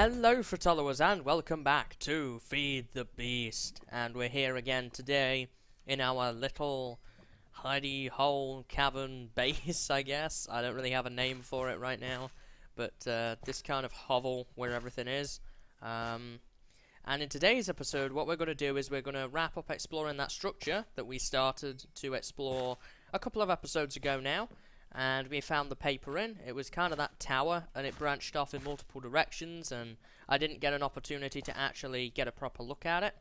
Hello followers and welcome back to Feed the Beast, and we're here again today in our little hidey hole cavern base, I guess. I don't really have a name for it right now, but this kind of hovel where everything is. And in today's episode what we're going to do is we're going to wrap up exploring that structure that we started to explore a couple of episodes ago now. And we found the paper in. It was kind of that tower, and it branched off in multiple directions, and I didn't get an opportunity to actually get a proper look at it.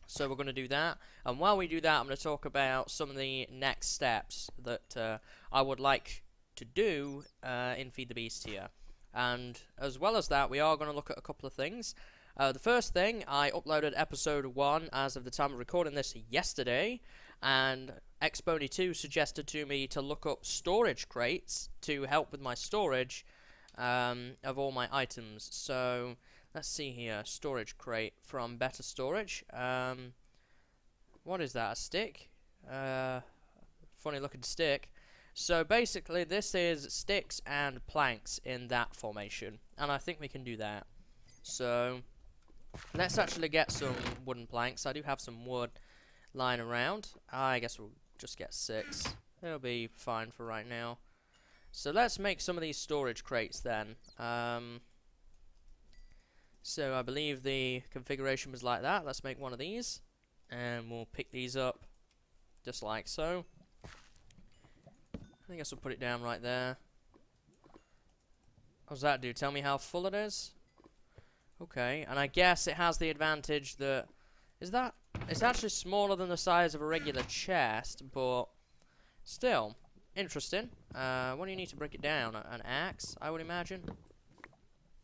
So we're going to do that, and while we do that, I'm going to talk about some of the next steps that I would like to do in Feed the Beast here. And as well as that, we are going to look at a couple of things. The first thing, I uploaded episode 1 as of the time of recording this yesterday, and Xpony2 suggested to me to look up storage crates to help with my storage of all my items. So let's see here, storage crate from Better Storage. What is that, a stick? Funny looking stick. So basically this is sticks and planks in that formation, and I think we can do that. So let's actually get some wooden planks. I do have some wood lying around. I guess we'll just get 6. It'll be fine for right now. So let's make some of these storage crates then. So I believe the configuration was like that. Let's make one of these, and we'll pick these up just like so. I guess we'll put it down right there. What does that do? Tell me how full it is? Okay, and I guess it has the advantage that it's actually smaller than the size of a regular chest, but still interesting. What do you need to break it down? An axe, I would imagine.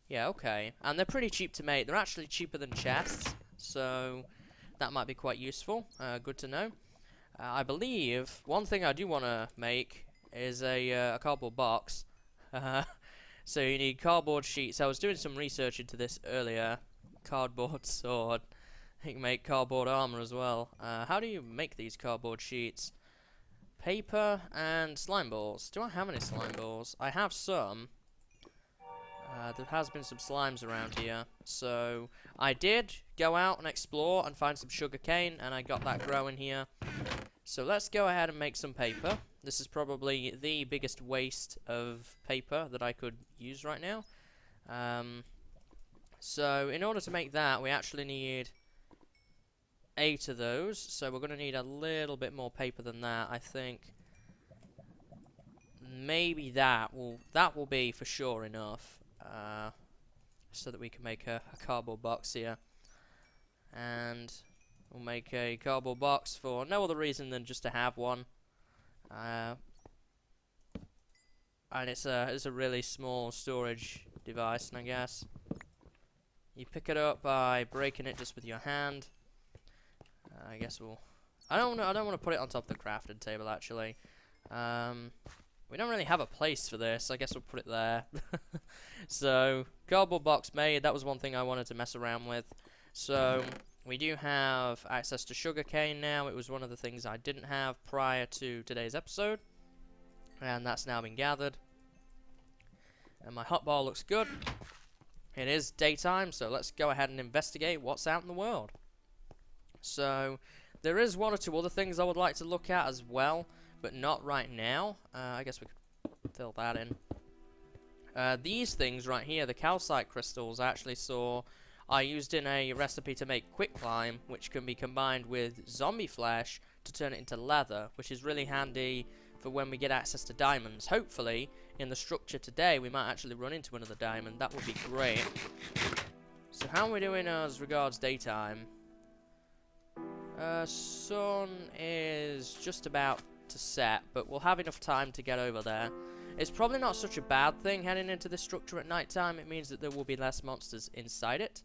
Yeah, okay. And they're pretty cheap to make. They're actually cheaper than chests, so that might be quite useful. Good to know. I believe one thing I do want to make is a cardboard box. So you need cardboard sheets. I was doing some research into this earlier. Cardboard sword. You can make cardboard armor as well. How do you make these cardboard sheets? Paper and slime balls. Do I have any slime balls? I have some. There has been some slimes around here. So I did go out and explore and find some sugar cane, and I got that growing here. So let's go ahead and make some paper. This is probably the biggest waste of paper that I could use right now. So in order to make that, we actually need 8 of those, so we're going to need a little bit more paper than that. I think maybe that will be for sure enough, so that we can make a cardboard box here. And we'll make a cardboard box for no other reason than just to have one. And it's a really small storage device, and I guess you pick it up by breaking it just with your hand. I guess we'll. I don't want to put it on top of the crafting table actually. We don't really have a place for this. I guess we'll put it there. So cardboard box made. That was one thing I wanted to mess around with. So we do have access to sugarcane now. It was one of the things I didn't have prior to today's episode, and that's now been gathered. And my hotbar looks good. It is daytime, so let's go ahead and investigate what's out in the world. So there is 1 or 2 other things I would like to look at as well, but not right now. I guess we could fill that in. These things right here, the calcite crystals, I actually saw I used in a recipe to make quicklime, which can be combined with zombie flesh to turn it into leather, which is really handy for when we get access to diamonds. Hopefully, in the structure today, we might actually run into another diamond. That would be great. So how are we doing as regards daytime? Sun is just about to set, but we'll have enough time to get over there. It's probably not such a bad thing heading into this structure at night time. It means that there will be less monsters inside it.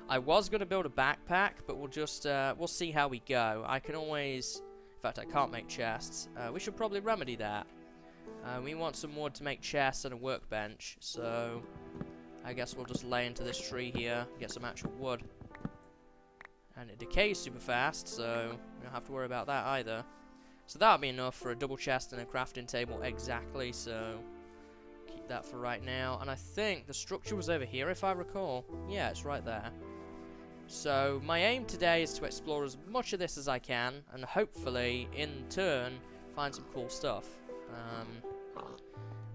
I was going to build a backpack, but we'll just we'll see how we go. I can always, in fact, I can't make chests. We should probably remedy that. We want some wood to make chests and a workbench, so I guess we'll just lay into this tree here, get some actual wood. And it decays super fast, so we don't have to worry about that either. So that'll be enough for a double chest and a crafting table exactly, so keep that for right now. And I think the structure was over here, if I recall. Yeah, it's right there. So my aim today is to explore as much of this as I can, and hopefully, in turn, find some cool stuff.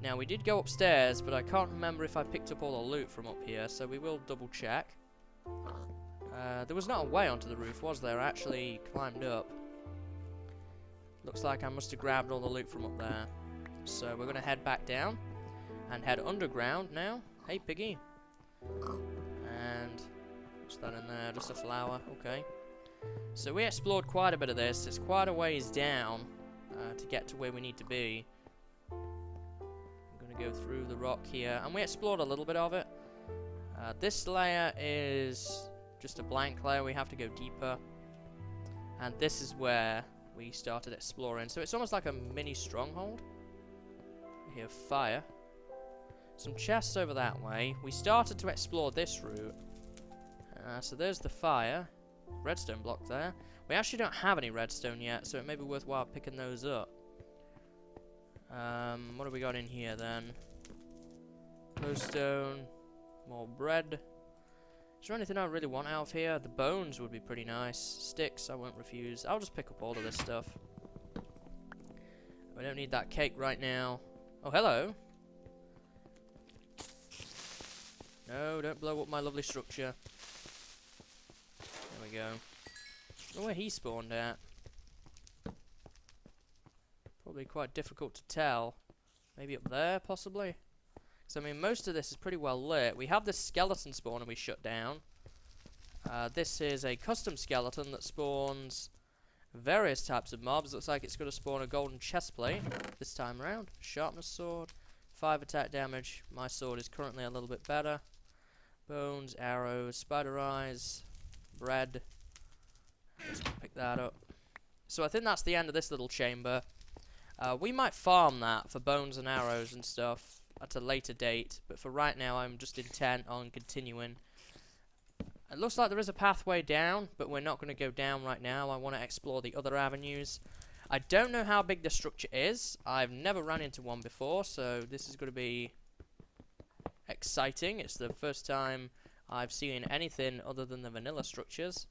Now, we did go upstairs, but I can't remember if I picked up all the loot from up here, so we will double check. There was not a way onto the roof, was there? I actually climbed up. Looks like I must have grabbed all the loot from up there. So we're going to head back down and head underground now. Hey, piggy. And what's that in there? Just a flower. Okay. So we explored quite a bit of this. It's quite a ways down to get to where we need to be. I'm going to go through the rock here. And we explored a little bit of it. This layer is just a blank layer. We have to go deeper. And this is where we started exploring. So it's almost like a mini stronghold. We have fire. Some chests over that way. We started to explore this route. So there's the fire. Redstone block there. We actually don't have any redstone yet, so it may be worthwhile picking those up. What have we got in here then? Glowstone. More bread. Is there anything I really want out of here? The bones would be pretty nice. Sticks, I won't refuse. I'll just pick up all of this stuff. We don't need that cake right now. Oh, hello. No, don't blow up my lovely structure. There we go. I don't know where he spawned at. Probably quite difficult to tell. Maybe up there, possibly? So, I mean, most of this is pretty well lit. We have this skeleton spawner we shut down. This is a custom skeleton that spawns various types of mobs. Looks like it's going to spawn a golden chestplate this time around. Sharpness sword. 5 attack damage. My sword is currently a little bit better. Bones, arrows, spider eyes, bread. Let's pick that up. So I think that's the end of this little chamber. We might farm that for bones and arrows and stuff at a later date, but for right now I'm just intent on continuing. It looks like there is a pathway down, but we're not going to go down right now. I want to explore the other avenues. I don't know how big the structure is. I've never run into one before, so this is going to be exciting. It's the first time I've seen anything other than the vanilla structures,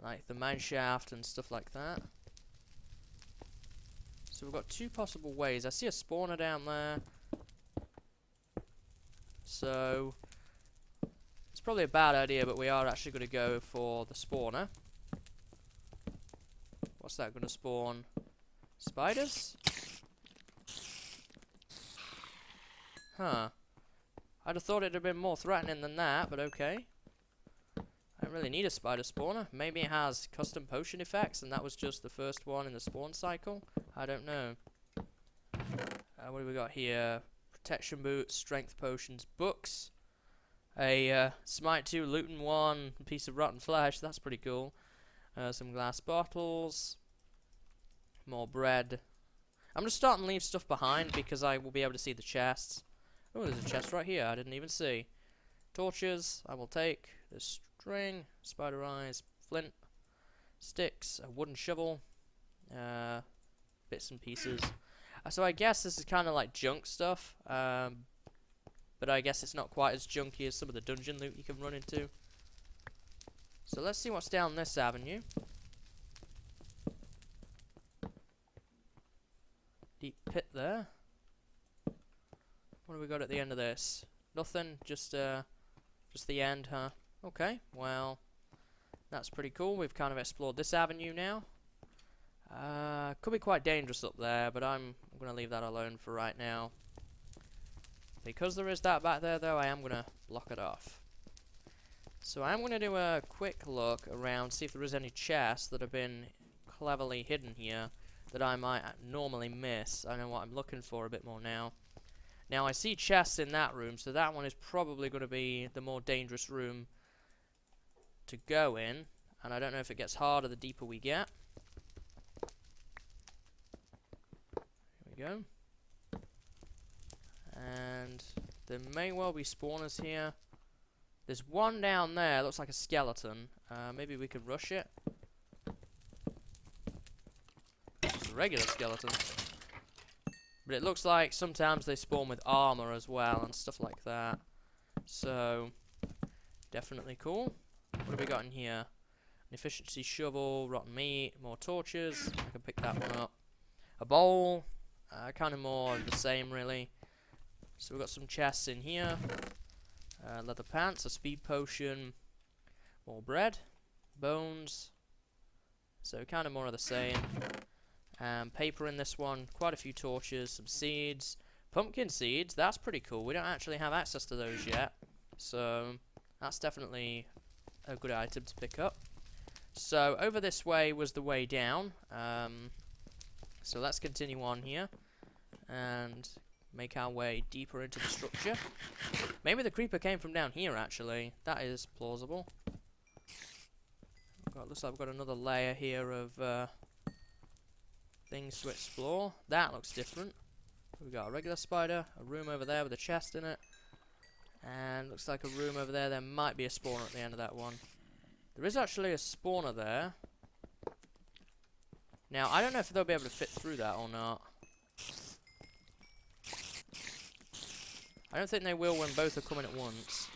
like the mine shaft and stuff like that. So we've got 2 possible ways. I see a spawner down there. So it's probably a bad idea, but we are actually going to go for the spawner. What's that going to spawn? Spiders? Huh. I'd have thought it'd have been more threatening than that, but okay. I don't really need a spider spawner. Maybe it has custom potion effects, and that was just the first one in the spawn cycle. I don't know. What do we got here? Protection boots, strength potions, books. A smite 2, looting 1, a piece of rotten flesh. That's pretty cool. Some glass bottles. More bread. I'm just starting to leave stuff behind because I will be able to see the chests. Oh, there's a chest right here. I didn't even see. Torches, I will take. There's string, spider eyes, flint, sticks, a wooden shovel, bits and pieces. So I guess this is kind of like junk stuff, but I guess it's not quite as junky as some of the dungeon loot you can run into. So let's see what's down this avenue. Deep pit there. What have we got at the end of this? Nothing, just the end, huh? Okay, well, that's pretty cool. We've kind of explored this avenue now. Could be quite dangerous up there, but I'm going to leave that alone for right now. Because there is that back there, though, I am going to block it off. So I'm going to do a quick look around, see if there is any chests that have been cleverly hidden here that I might normally miss. I know what I'm looking for a bit more now. Now, I see chests in that room, so that one is probably going to be the more dangerous room to go in. And I don't know if it gets harder the deeper we get. Here we go. And there may well be spawners here. There's one down there, looks like a skeleton. Maybe we could rush it. Just a regular skeleton. But it looks like sometimes they spawn with armor as well and stuff like that. So, definitely cool. What have we got in here? An efficiency shovel, rotten meat, more torches. I can pick that one up. A bowl. Kind of more of the same, really. So we've got some chests in here. Leather pants, a speed potion, more bread, bones. So kind of more of the same. Paper in this one, quite a few torches, some seeds, pumpkin seeds. That's pretty cool. We don't actually have access to those yet, so that's definitely a good item to pick up. So over this way was the way down. So let's continue on here and make our way deeper into the structure. Maybe the creeper came from down here, actually. That is plausible. Looks like we've got another layer here of things to explore. That looks different. We've got a regular spider, a room over there with a chest in it, and looks like a room over there. There might be a spawner at the end of that one. There is actually a spawner there. Now, I don't know if they'll be able to fit through that or not. I don't think they will when both are coming at once.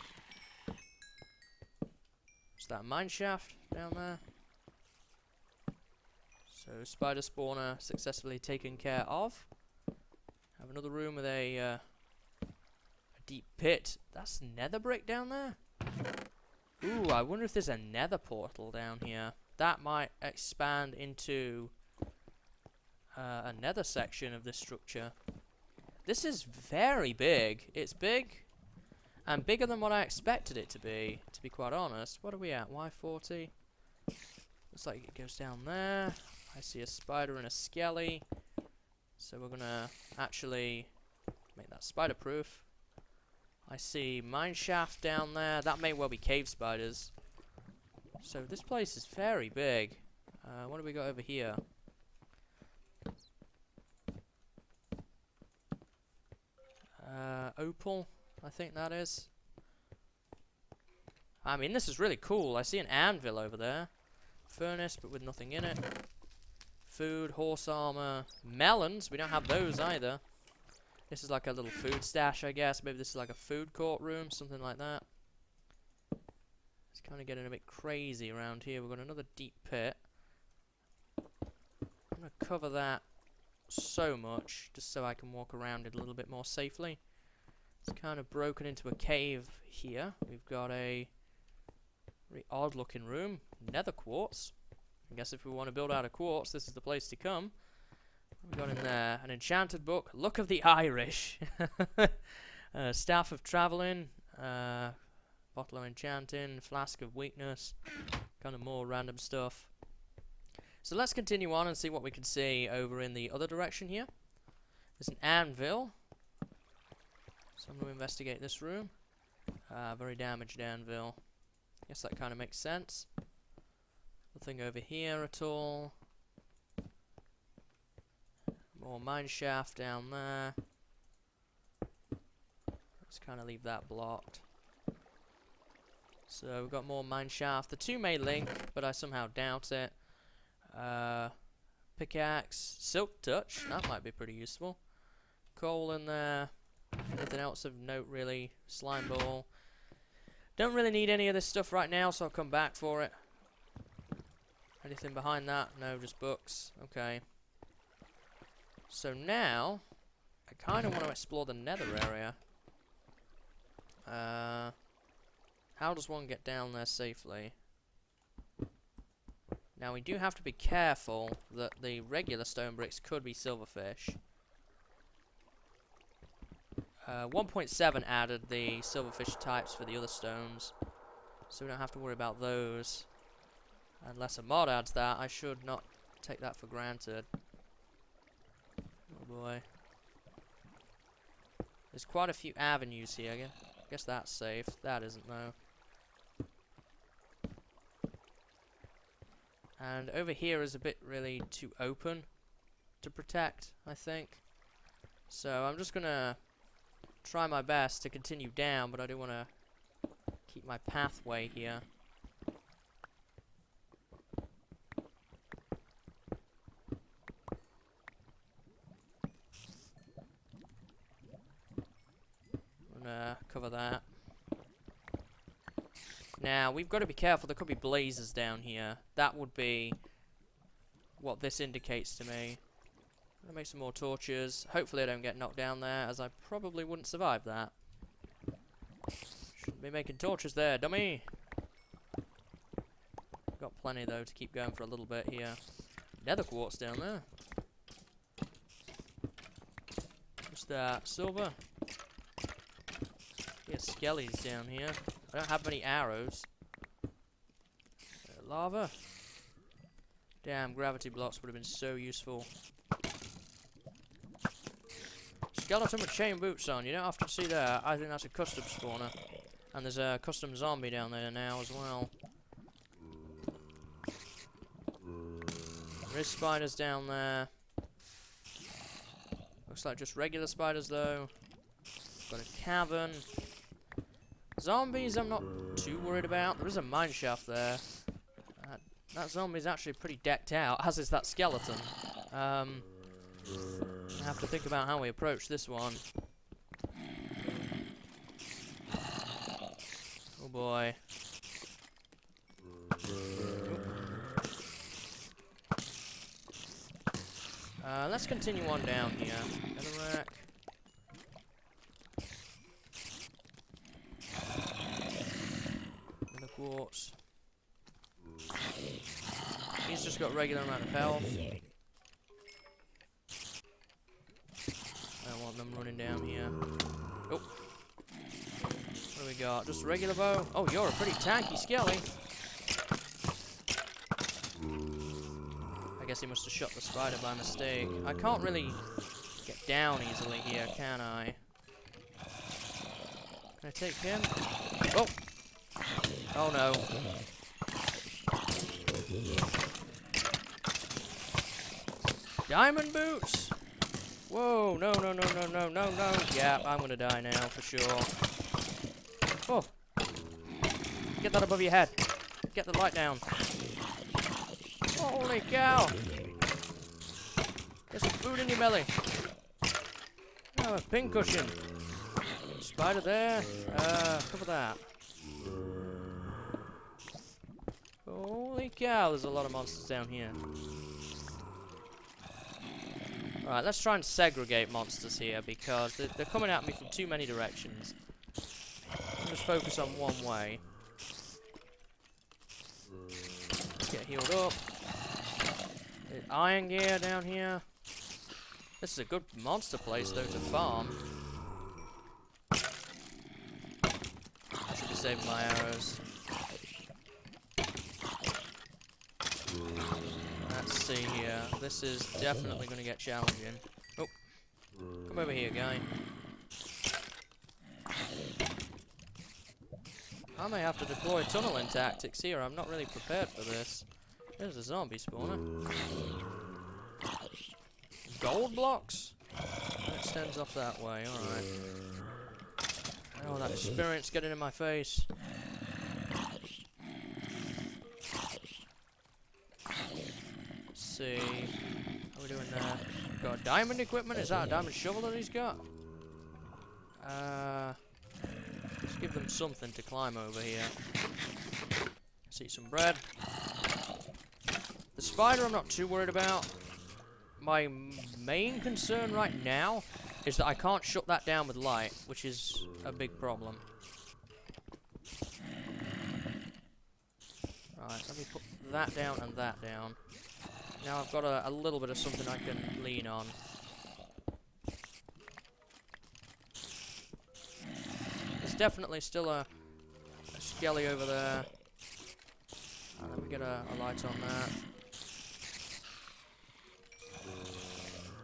Is that a mine shaft down there? So, spider spawner successfully taken care of. Have another room with a deep pit. That's nether brick down there? Ooh, I wonder if there's a nether portal down here. That might expand into a nether section of this structure. This is very big. It's big, and bigger than what I expected it to be quite honest. What are we at? Y40? Looks like it goes down there. I see a spider and a skelly. So we're gonna actually make that spider proof. I see mine shaft down there. That may well be cave spiders. So this place is very big. What do we got over here? Opal, I think that is. I mean, this is really cool. I see an anvil over there. Furnace, but with nothing in it. Food, horse armor, melons. We don't have those either. This is like a little food stash, I guess. Maybe this is like a food court room, something like that. It's kind of getting a bit crazy around here. We've got another deep pit. I'm going to cover that so much, just so I can walk around it a little bit more safely. It's kind of broken into a cave here. We've got a very odd looking room. Nether quartz. I guess if we want to build out of quartz, this is the place to come. What have we got in there? An enchanted book. Look of the Irish. Staff of traveling. Bottle of enchanting. Flask of weakness. Kind of more random stuff. So let's continue on and see what we can see over in the other direction here. There's an anvil. So I'm going to investigate this room. Very damaged anvil. Guess that kind of makes sense. Nothing over here at all. More mine shaft down there. Let's kind of leave that blocked. So we've got more mine shaft. The two may link, but I somehow doubt it. Pickaxe, silk touch, that might be pretty useful. Coal in there. Anything else of note really? Slime ball. Don't really need any of this stuff right now, so I'll come back for it. Anything behind that? No, just books. Okay. So now, I kind of want to explore the nether area. How does one get down there safely? Now we do have to be careful that the regular stone bricks could be silverfish. 1.7 added the silverfish types for the other stones, so we don't have to worry about those. Unless a mod adds that, I should not take that for granted. Oh boy. There's quite a few avenues here. I guess that's safe. That isn't though. And over here is a bit really too open to protect, I think. So I'm just gonna try my best to continue down, but I do want to keep my pathway here. cover that. Now, we've got to be careful. There could be blazes down here. That would be what this indicates to me. I'm going to make some more torches. Hopefully I don't get knocked down there, as I probably wouldn't survive that. Shouldn't be making torches there, dummy! Got plenty, though, to keep going for a little bit here. Nether quartz down there. What's that? Silver? Yeah, skellies down here. I don't have many arrows. Lava? Damn, gravity blocks would have been so useful. Skeleton with chain boots on. You don't often see that. I think that's a custom spawner. And there's a custom zombie down there now as well. There is spiders down there. Looks like just regular spiders though. Got a cavern. Zombies I'm not too worried about. There is a mine shaft there. That zombie's actually pretty decked out, as is that skeleton. I have to think about how we approach this one. Oh boy. Let's continue on down here. Netherrack. Nether quartz. He's just got regular amount of health. I don't want them running down here. Oh. What do we got? Just a regular bow? Oh, you're a pretty tanky skelly. I guess he must have shot the spider by mistake. I can't really get down easily here, can I? Can I take him? Oh! Oh no. Diamond boots! Whoa, no, no, no, no, no, no, no. Yeah, I'm gonna die now, for sure. Oh. Get that above your head. Get the light down. Holy cow! Get some food in your belly. Oh, a pincushion. Spider there. Cover that. Holy cow, there's a lot of monsters down here. Alright, let's try and segregate monsters here, because they're coming at me from too many directions. I'll just focus on one way. Let's get healed up. There's iron gear down here. This is a good monster place, though, to farm. I should be saving my arrows. Let's see here. This is definitely going to get challenging. Oh. Come over here, guy. I may have to deploy tunneling tactics here. I'm not really prepared for this. There's a zombie spawner. Gold blocks? That extends off that way, alright. Oh, that experience getting in my face. Let's see. How are we doing there? Got diamond equipment? Is that a diamond shovel that he's got? Let's give them something to climb over here. Let's eat some bread. The spider I'm not too worried about. My main concern right now is that I can't shut that down with light, which is a big problem. Right, let me put that down and that down. Now I've got a little bit of something I can lean on. There's definitely still a skelly over there. And let me get a light on that.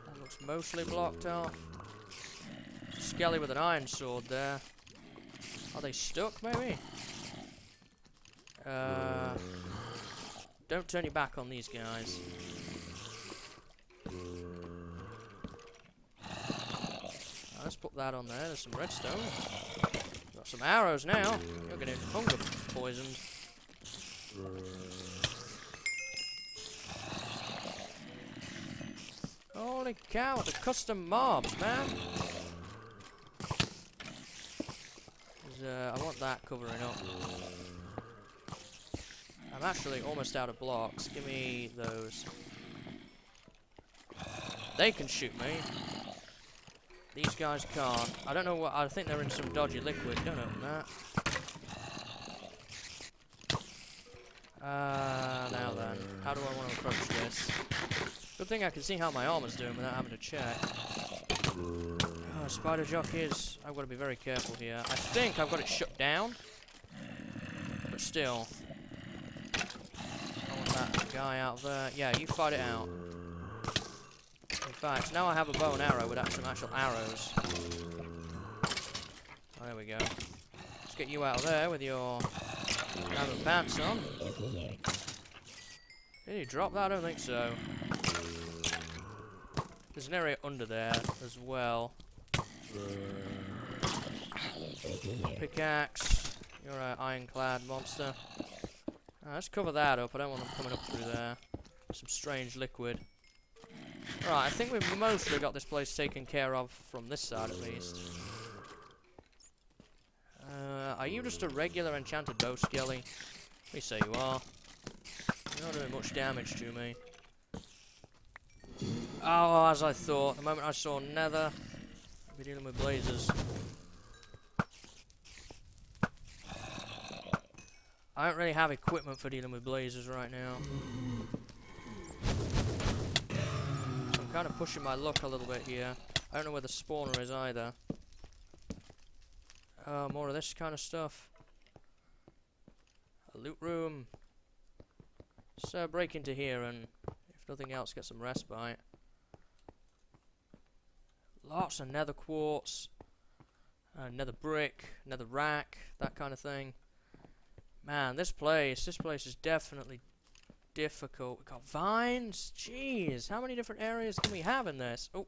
That looks mostly blocked off. Skelly with an iron sword there. Are they stuck, maybe? Don't turn your back on these guys. Let's put that on there. There's some redstone. Got some arrows now. You're getting hunger poisoned. Holy cow, the custom mobs, man. I want that covering up. I'm actually almost out of blocks. Give me those. They can shoot me. These guys can't. I don't know what. I think they're in some dodgy liquid. Don't open that. Now then. How do I want to approach this? Good thing I can see how my armor's doing without having to check. Oh, spider jockeys. I've got to be very careful here. I think I've got it shut down. But still. I want that guy out there. Yeah, you fight it out. In fact, now I have a bow and arrow with some actual arrows. Oh, there we go. Let's get you out of there with your random pants on. Did he drop that? I don't think so. There's an area under there as well. Pickaxe. You're an ironclad monster. Let's cover that up. I don't want them coming up through there. Some strange liquid. Right, I think we've mostly got this place taken care of from this side at least. Are you just a regular enchanted bow skelly? We say you are. You're not doing much damage to me. Oh, as I thought. The moment I saw nether, I'll be dealing with blazes. I don't really have equipment for dealing with blazes right now. I'm kind of pushing my luck a little bit here. I don't know where the spawner is either. Oh, more of this kind of stuff. A loot room. So break into here and, if nothing else, get some respite. Lots of nether quartz, nether brick, nether rack, that kind of thing. Man, this place is definitely difficult. We've got vines. Jeez, how many different areas can we have in this? Oh.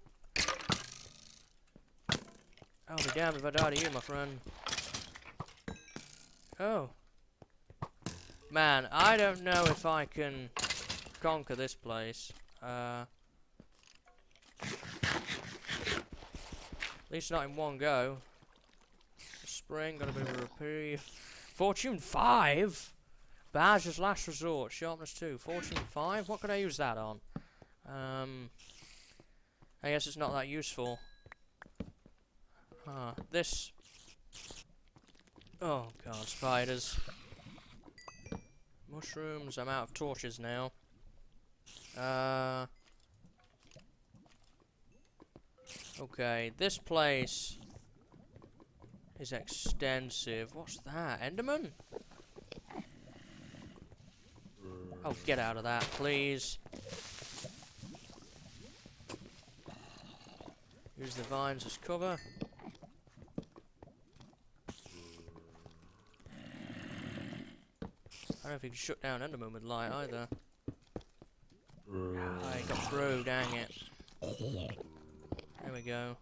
I'll be damned if I die to you, my friend. Oh. Man, I don't know if I can conquer this place. At least not in one go. Spring, got a bit of a reprieve. Fortune 5? Badger's last resort. Sharpness 2. Fortune 5? What could I use that on? I guess it's not that useful. This... Oh god, spiders. Mushrooms. I'm out of torches now. Okay, this place is extensive. What's that? Enderman? Oh, get out of that, please. Use the vines as cover. I don't know if you can shut down Enderman with light either. I got through, dang it. There we go.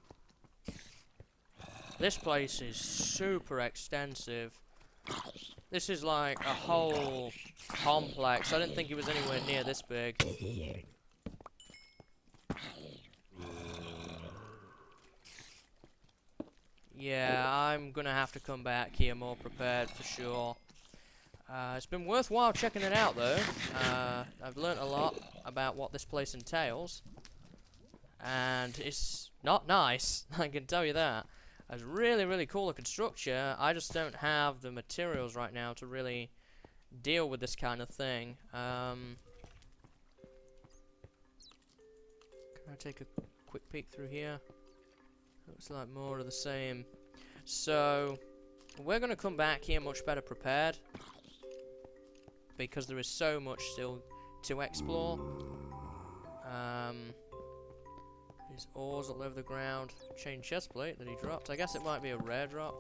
This place is super extensive. This is like a whole complex. I didn't think it was anywhere near this big. Yeah, I'm gonna have to come back here more prepared for sure. It's been worthwhile checking it out though. I've learnt a lot about what this place entails. And it's not nice, I can tell you that. It's really, really cool looking structure. I just don't have the materials right now to really deal with this kind of thing. Can I take a quick peek through here? Looks like more of the same. So, we're going to come back here much better prepared. Because there is so much still to explore. These ores all over the ground. Chain chestplate that he dropped. I guess it might be a rare drop.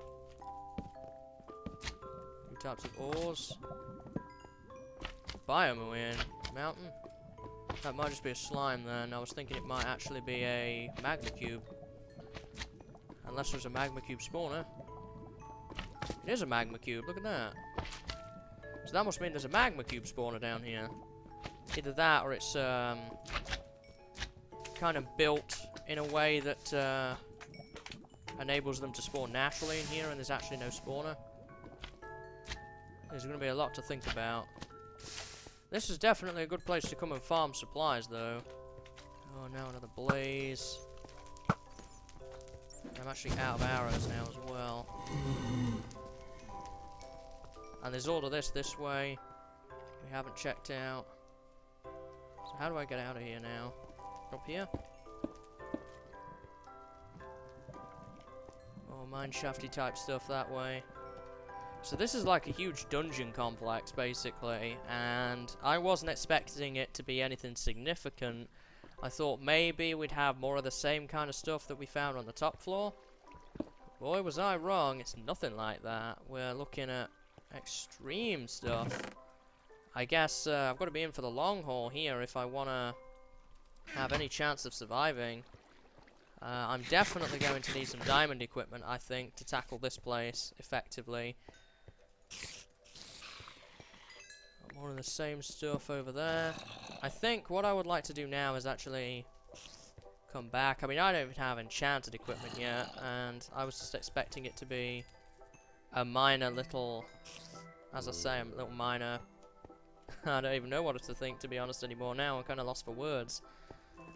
New types of ores. Biomarine mountain. That might just be a slime then. I was thinking it might actually be a magma cube. Unless there's a magma cube spawner. It is a magma cube, look at that. So that must mean there's a magma cube spawner down here. Either that or it's kind of built in a way that enables them to spawn naturally in here, and there's actually no spawner. There's going to be a lot to think about. This is definitely a good place to come and farm supplies, though. Oh, now another blaze. I'm actually out of arrows now as well. And there's all of this way. We haven't checked out. So how do I get out of here now? Up here? Oh, mine shafty type stuff that way. So this is like a huge dungeon complex, basically, and I wasn't expecting it to be anything significant. I thought maybe we'd have more of the same kind of stuff that we found on the top floor. Boy, was I wrong. It's nothing like that. We're looking at extreme stuff. I guess I've got to be in for the long haul here if I want to have any chance of surviving. I'm definitely going to need some diamond equipment, I think, to tackle this place effectively. More of the same stuff over there. I think what I would like to do now is actually come back. I mean, I don't even have enchanted equipment yet, and I was just expecting it to be a minor little, as I say, a little minor. I don't even know what to think, to be honest, anymore now. I'm kind of lost for words.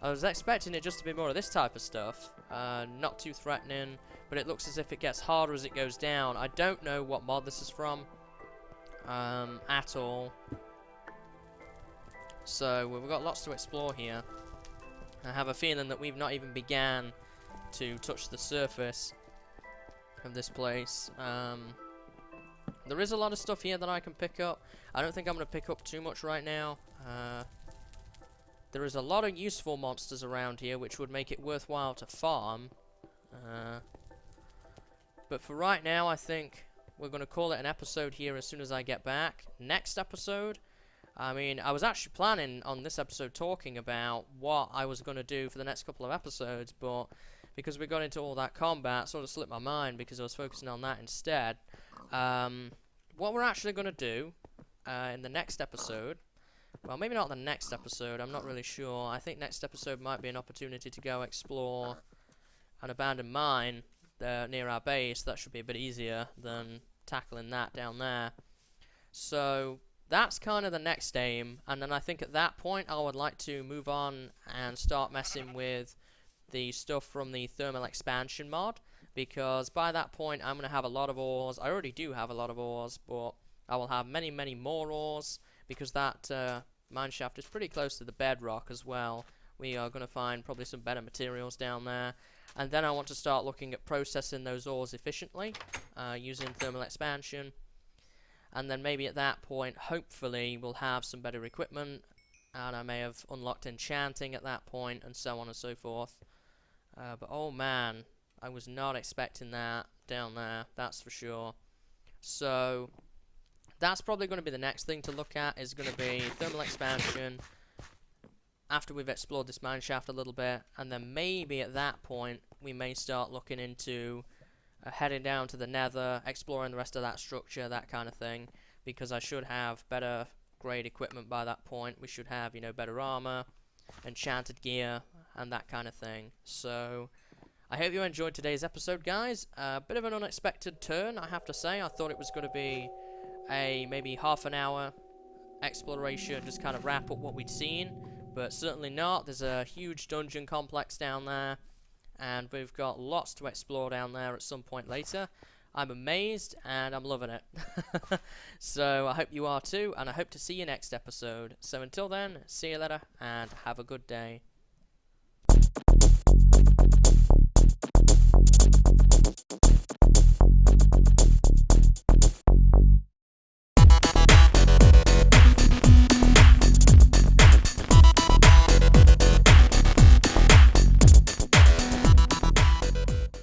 I was expecting it just to be more of this type of stuff. Not too threatening, but it looks as if it gets harder as it goes down. I don't know what mod this is from at all. So we've got lots to explore here. I have a feeling that we've not even began to touch the surface of this place. There is a lot of stuff here that I can pick up. I don't think I'm going to pick up too much right now. There is a lot of useful monsters around here, which would make it worthwhile to farm. But for right now, I think we're going to call it an episode here as soon as I get back. Next episode, I mean, I was actually planning on this episode talking about what I was going to do for the next couple of episodes, but because we got into all that combat, it sort of slipped my mind because I was focusing on that instead. What we're actually going to do in the next episode, well, maybe not the next episode, I'm not really sure. I think next episode might be an opportunity to go explore an abandoned mine near our base. That should be a bit easier than tackling that down there. So that's kind of the next aim, and then I think at that point I would like to move on and start messing with the stuff from the thermal expansion mod, because by that point I'm going to have a lot of ores. I already do have a lot of ores, but I will have many, many more ores, because that mine shaft is pretty close to the bedrock as well. We are going to find probably some better materials down there. And then I want to start looking at processing those ores efficiently using thermal expansion. And then maybe at that point, hopefully, we'll have some better equipment. And I may have unlocked enchanting at that point, and so on and so forth. But oh man, I was not expecting that down there, that's for sure. So that's probably going to be the next thing to look at, is going to be thermal expansion after we've explored this mine shaft a little bit, and then maybe at that point we may start looking into heading down to the nether, exploring the rest of that structure, that kind of thing, because I should have better grade equipment by that point. We should have, you know, better armor, enchanted gear, and that kind of thing. So I hope you enjoyed today's episode, guys. A bit of an unexpected turn, I have to say. I thought it was going to be a maybe half an hour exploration, just kind of wrap up what we'd seen, but certainly not. There's a huge dungeon complex down there, and we've got lots to explore down there at some point later. I'm amazed, and I'm loving it. So I hope you are too, and I hope to see you next episode. So until then, see you later, and have a good day.